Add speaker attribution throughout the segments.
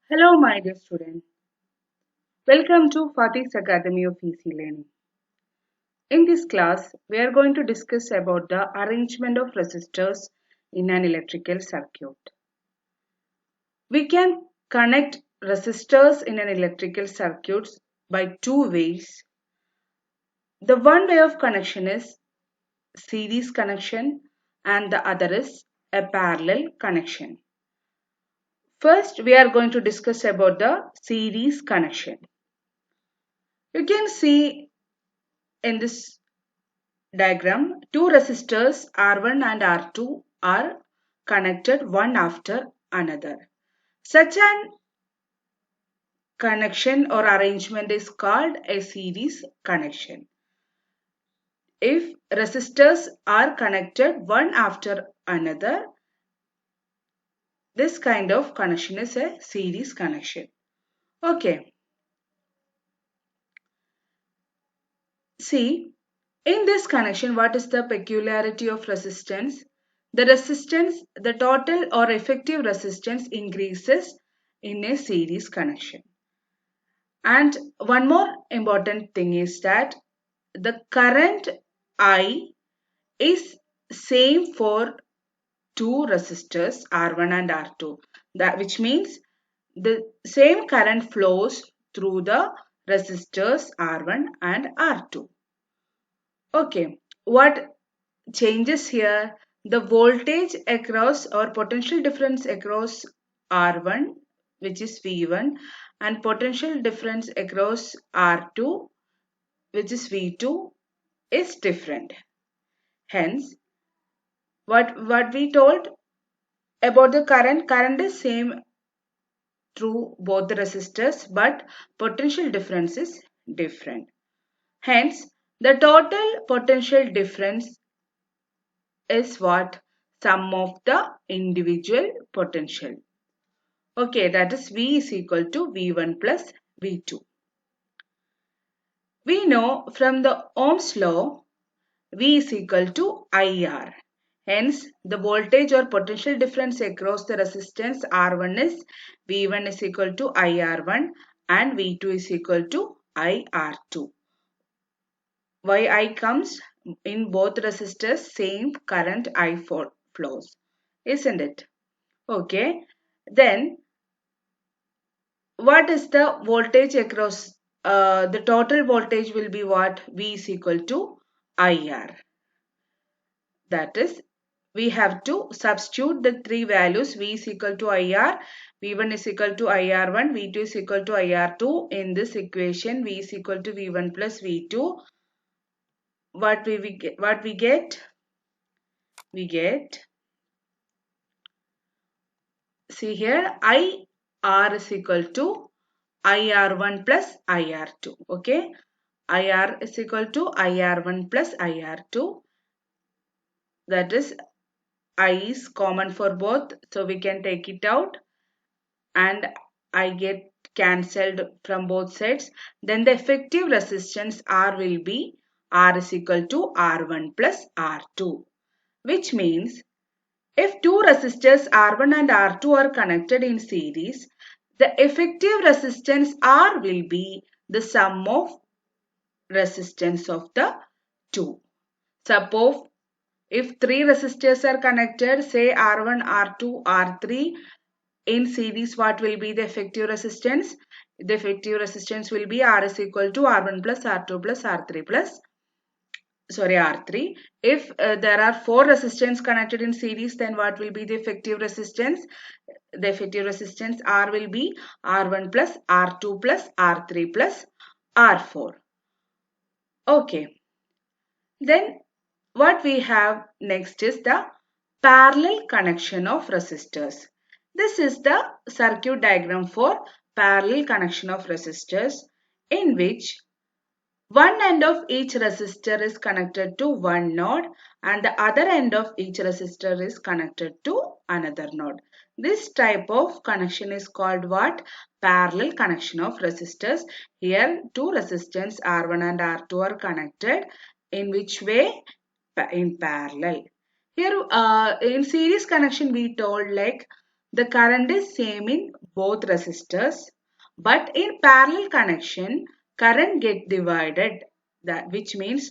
Speaker 1: Hello, my dear student. Welcome to Fatih's Academy of Easy Learning. In this class, we are going to discuss about the arrangement of resistors in an electrical circuit. We can connect resistors in an electrical circuit by two ways. The one way of connection is series connection and the other is a parallel connection. First, we are going to discuss about the series connection. You can see in this diagram, two resistors R1 and R2 are connected one after another. Such an connection or arrangement is called a series connection. If resistors are connected one after another, this kind of connection is a series connection. Okay, see, in this connection, what is the peculiarity of resistance? The total or effective resistance increases in a series connection. And one more important thing is that the current I is same for two resistors R1 and R2. Which means the same current flows through the resistors R1 and R2. Okay, what changes here? The voltage across or potential difference across R1, which is V1, and potential difference across R2, which is V2, is different. Hence, what we told about the current is same through both the resistors, but potential difference is different. Hence, the total potential difference is what? Sum of the individual potential. Okay, that is V is equal to V1 plus V2. We know from the Ohm's law, V is equal to IR. Hence, the voltage or potential difference across the resistance R1 is V1 is equal to IR1 and V2 is equal to IR2. Why I comes? In both resistors, same current I flows, isn't it? Okay. Then, what is the voltage across? The total voltage will be what? V is equal to IR. That is, we have to substitute the three values. V is equal to IR, V1 is equal to IR1, V2 is equal to IR2 in this equation. V is equal to V1 plus V2. What we get? We get, see here, IR is equal to IR1 plus IR2. Okay, IR is equal to IR1 plus IR2. That is, I is common for both, so we can take it out and I get cancelled from both sides. Then the effective resistance R will be R is equal to R1 plus R2, which means if two resistors R1 and R2 are connected in series, the effective resistance R will be the sum of resistance of the two. Suppose if three resistors are connected, say R1, R2, R3, in series, what will be the effective resistance? The effective resistance will be R is equal to R1 plus R2 plus R3 plus, R3. If there are four resistors connected in series, then what will be the effective resistance? The effective resistance R will be R1 plus R2 plus R3 plus R4. Okay. Then what we have next is the parallel connection of resistors. This is the circuit diagram for parallel connection of resistors, in which one end of each resistor is connected to one node and the other end of each resistor is connected to another node. This type of connection is called what? Parallel connection of resistors. Here two resistors R1 and R2 are connected. In which way? In parallel. Here in series connection we told like the current is same in both resistors, but in parallel connection current get divided, that which means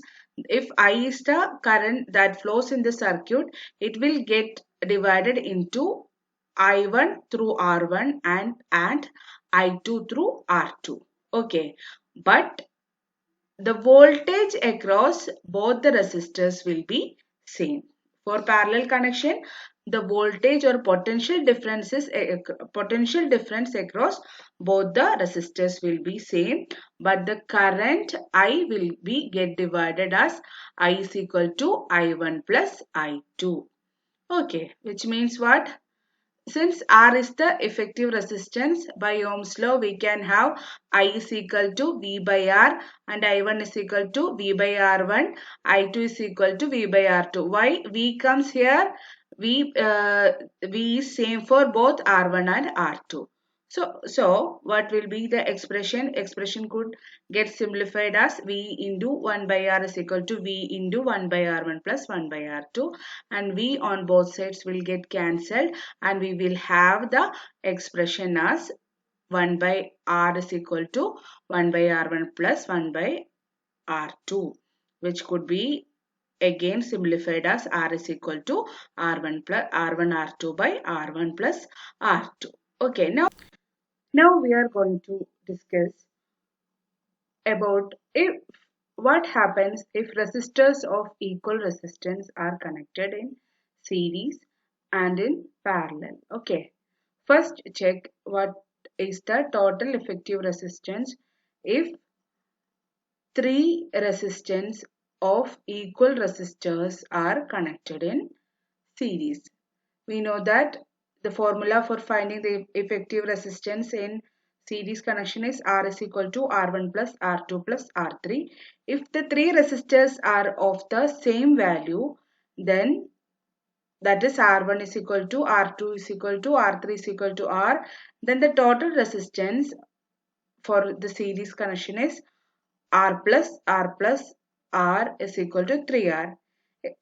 Speaker 1: if I is the current that flows in the circuit, it will get divided into I1 through R1 and I2 through R2. Okay, but the voltage across both the resistors will be same. For parallel connection, the voltage or potential difference across both the resistors will be same, but the current I will be get divided as I is equal to I1 plus I2. Okay, which means what? Since R is the effective resistance, by Ohm's law we can have I is equal to V by R and I1 is equal to V by R1, I2 is equal to V by R2. Why V comes here? V is same for both R1 and R2. So what will be the expression? Expression could get simplified as V into 1 by R is equal to V into 1 by R1 plus 1 by R2, and V on both sides will get cancelled and we will have the expression as 1 by R is equal to 1 by R1 plus 1 by R2, which could be again simplified as R is equal to R1 plus R1 R2 by R1 plus R2. Okay, now we are going to discuss about if what happens if resistors of equal resistance are connected in series and in parallel. Okay, first check what is the total effective resistance if three resistance of equal resistors are connected in series. We know that the formula for finding the effective resistance in series connection is R is equal to R1 plus R2 plus R3. If the three resistors are of the same value, then that is R1 is equal to R2 is equal to R3 is equal to R, then the total resistance for the series connection is R plus R is equal to 3R.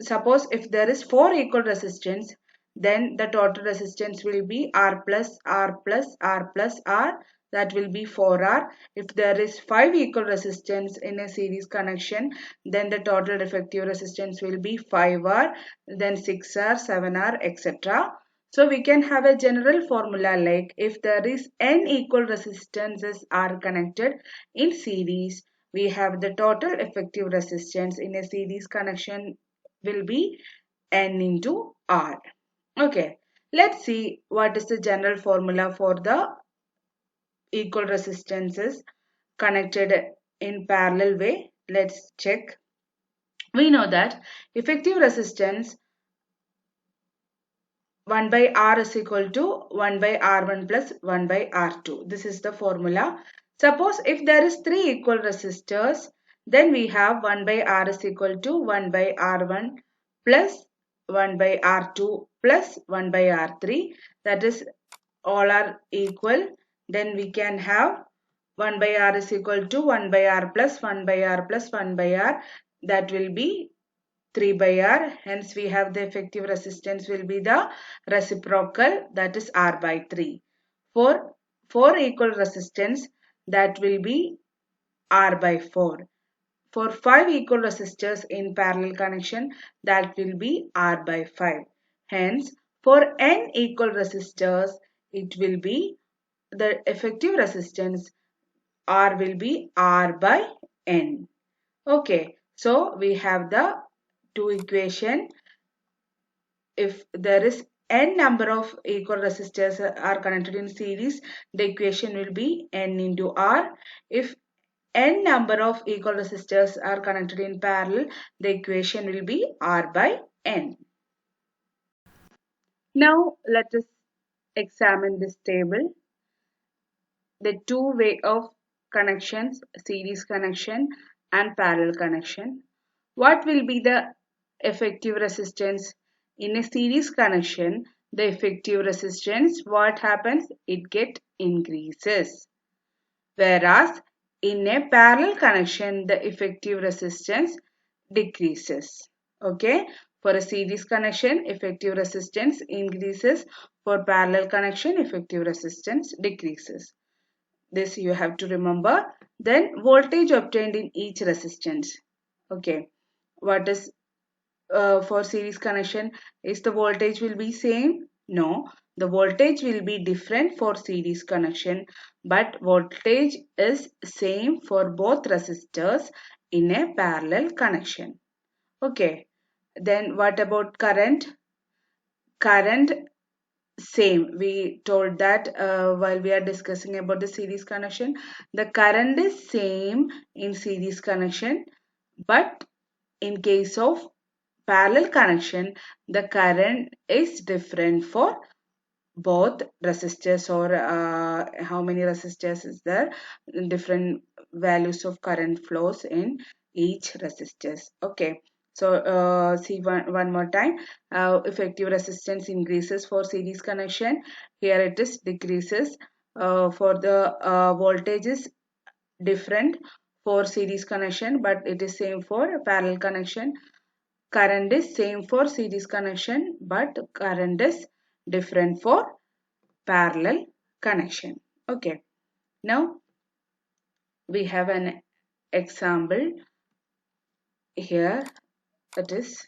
Speaker 1: Suppose if there is 4 equal resistance, then the total resistance will be R plus R plus R plus R, that will be 4R. If there is 5 equal resistance in a series connection, then the total effective resistance will be 5R, then 6R, 7R, etc. So we can have a general formula like if there is n equal resistances are connected in series, we have the total effective resistance in a series connection will be N into R. Okay, let's see what is the general formula for the equal resistances connected in parallel way. Let's check. We know that effective resistance 1 by R is equal to 1 by R1 plus 1 by R2. This is the formula. Suppose if there is 3 equal resistors, then we have 1 by R is equal to 1 by R1 plus 1 by R2 plus 1 by R3. That is all are equal. Then we can have 1 by R is equal to 1 by R plus 1 by R plus 1 by R. That will be 3 by R, hence we have the effective resistance will be the reciprocal, that is R by 3. For 4 equal resistance, that will be R by 4. For 5 equal resistors in parallel connection, that will be R by 5. Hence, for n equal resistors, it will be the effective resistance R will be R by n. Okay, so we have the two equation. If there is n number of equal resistors are connected in series, the equation will be n into R. If n number of equal resistors are connected in parallel, the equation will be R by n. Now let us examine this table. The two way of connections, series connection and parallel connection. What will be the effective resistance? In a series connection, the effective resistance, what happens? It get increases. Whereas in a parallel connection, the effective resistance decreases. Okay. For a series connection, effective resistance increases. For parallel connection, effective resistance decreases. This you have to remember. Then voltage obtained in each resistance. Okay, what is for series connection? Is the voltage will be same? No, the voltage will be different for series connection, but voltage is same for both resistors in a parallel connection. Okay, then what about current? Current same. We told that while we are discussing about the series connection, the current is same in series connection, but in case of parallel connection, the current is different for both resistors, or how many resistors is there, different values of current flows in each resistors. Okay, so see one more time. Effective resistance increases for series connection. Here it is decreases. For the voltage is different for series connection, but it is same for parallel connection. Current is same for series connection, but current is different for parallel connection. Okay, now we have an example here. That is,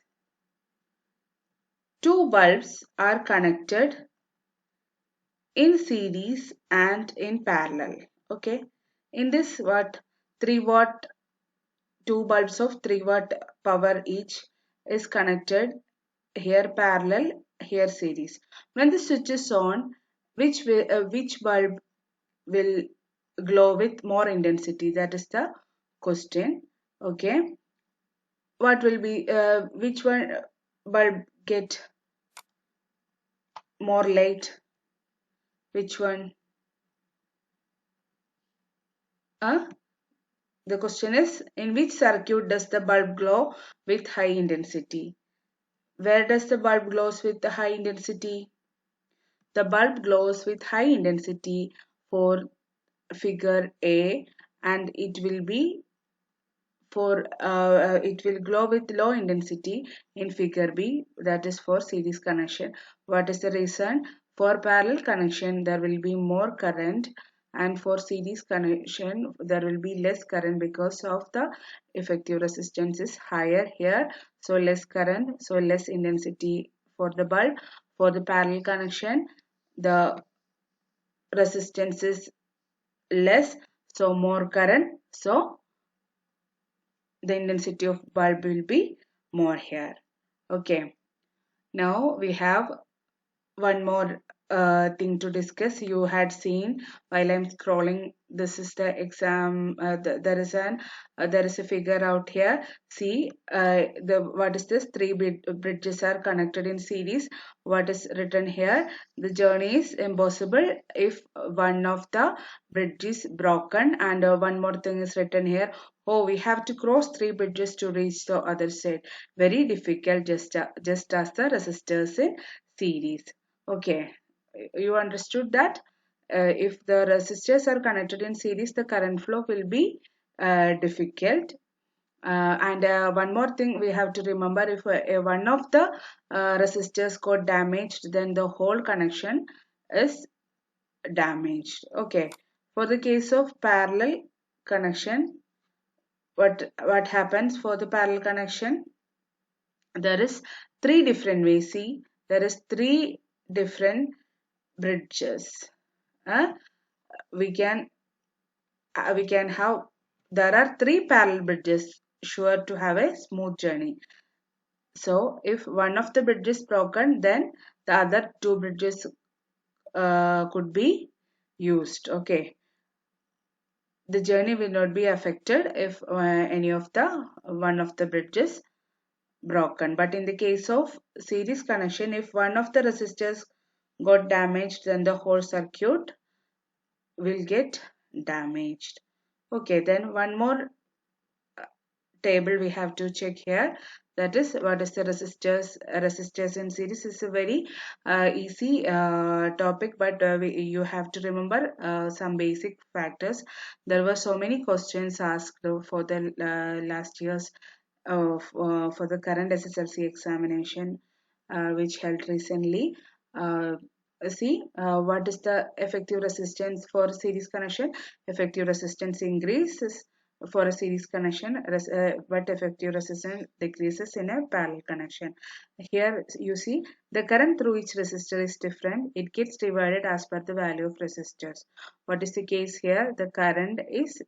Speaker 1: two bulbs are connected in series and in parallel. Okay, in this, what, 3 watt, two bulbs of 3 watt power each is connected, here parallel, here series. When the switch is on, which bulb will glow with more intensity? That is the question. Okay, what will be which one bulb get more light? Which one? The question is, in which circuit does the bulb glow with high intensity? Where does the bulb glows with the high intensity? The bulb glows with high intensity for figure A, and it will be for it will glow with low intensity in figure B, that is for series connection. What is the reason? For parallel connection there will be more current, and for series connection there will be less current because of the effective resistance is higher here. So less current, so less intensity for the bulb. For the parallel connection, the resistance is less, so more current, so the intensity of bulb will be more here. Okay, now we have one more thing to discuss. You had seen while I'm scrolling, this is the exam. There is a figure out here. See, what is this? Three bridges are connected in series. What is written here? The journey is impossible if one of the bridge is broken. And one more thing is written here. Oh, we have to cross three bridges to reach the other side. Very difficult, just as the resistors in series. Okay, you understood that if the resistors are connected in series, the current flow will be difficult. And one more thing we have to remember, if one of the resistors got damaged, then the whole connection is damaged. Okay, for the case of parallel connection, what happens for the parallel connection? There is three different ways. See, there is three different bridges. uh, we can have, there are three parallel bridges sure to have a smooth journey. So if one of the bridges broken, then the other two bridges could be used. Okay, the journey will not be affected if any of the one of the bridges broken. But in the case of series connection, if one of the resistors got damaged, then the whole circuit will get damaged. Okay, then one more table we have to check here. That is, what is the resistors in series is a very easy topic, but you have to remember some basic factors. There were so many questions asked for the last year's for the current SSLC examination which held recently. Uh, what is the effective resistance for series connection? Effective resistance increases for a series connection, but effective resistance decreases in a parallel connection. Here you see the current through each resistor is different. It gets divided as per the value of resistors. What is the case here? The current is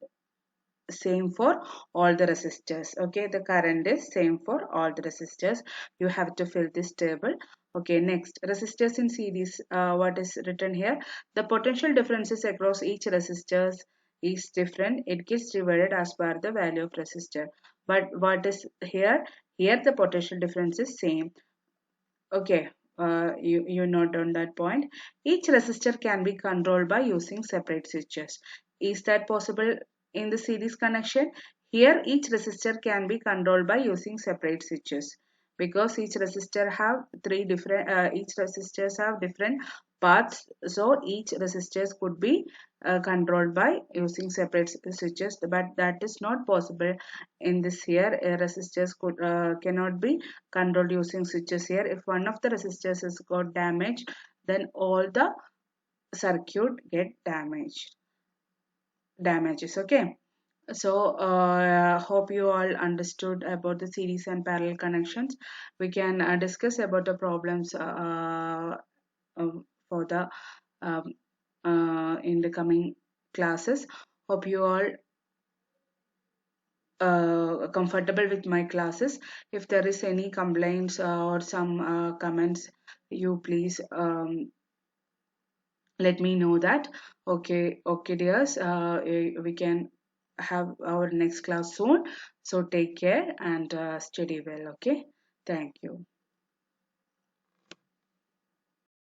Speaker 1: same for all the resistors. Okay, the current is same for all the resistors. You have to fill this table. Okay, next, resistors in series. What is written here? The potential differences across each resistors is different. It gets divided as per the value of resistor. But what is here? Here the potential difference is same. Okay, you note down that point. Each resistor can be controlled by using separate switches. Is that possible in the series connection? Here, each resistor can be controlled by using separate switches because each resistor have each resistors have different paths. So each resistors could be controlled by using separate switches, but that is not possible in this here. Resistors cannot be controlled using switches here. If one of the resistors has got damaged, then all the circuit get damages. Okay, so hope you all understood about the series and parallel connections. We can discuss about the problems for the um, in the coming classes. Hope you all comfortable with my classes. If there is any complaints or some comments, you please let me know that. Okay, dears. We can have our next class soon. So take care and study well. Okay, thank you.